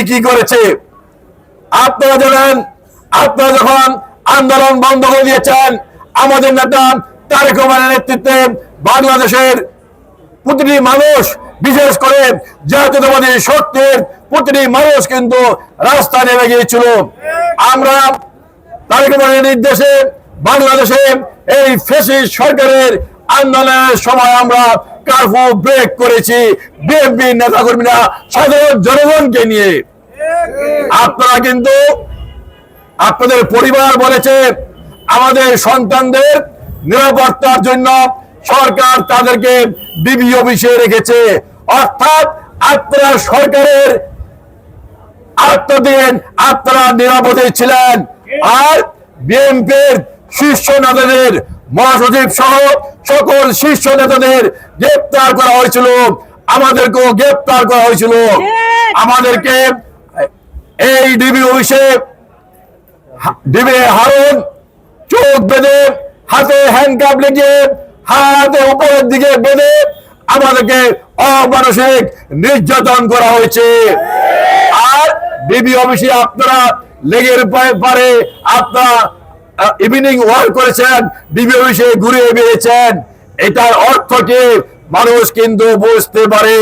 কি করেছে আপনারা জানেন। আপনারা যখন আন্দোলন বন্ধ করে দিয়েছেন, আমাদের নেতা তারেক রহমানের নেতৃত্বে বাংলাদেশের প্রতিটি মানুষ, বিশেষ করে জাতীয়তাবাদী শক্তির প্রতিটি মানুষ কিন্তু রাস্তায় নেমে গিয়েছিল। আমরা তারেক রহমানের নির্দেশে বাংলাদেশে এই ফ্যাসিস্ট সরকারের আন্দোলনের সময় আমরা কার্ফু ব্রেক করেছি, বিএনপি নেতাকর্মীরা সাধারণ জনগণকে নিয়ে। আপনারা কিন্তু আপনাদের পরিবার বলেছে আমাদের সন্তানদের নিরাপত্তার জন্য সরকার তাদেরকে ডিবি অফিসে রেখেছে, অর্থাৎ আপনারা সরকারের আত্মদিন আপনারা নিরাপদে ছিলেন। আর বিএনপির শীর্ষ নেতাদের, মহাসচিব সহ সকল শীর্ষ নেতাদের গ্রেপ্তার করা হয়েছিল, আমাদেরকেও গ্রেপ্তার করা হয়েছিল। আমাদেরকে এই ডিবি অফিসে ডিবি হারুন চোখ বেঁধে, হাতে হ্যান্ডকাপ লেগে, হাতে উপরের দিকে বেঁধে আমাদেরকে অমানসিক নির্যাতন করা হয়েছে। আর ডিবি অফিসে আপনারা লেগের পারে আপনারা ইভিনিং ওয়াক করেছেন, ডিবি অফিসে ঘুরে বেরিয়েছেন। এটার অর্থ কি মানুষ কিন্তু বুঝতে পারে।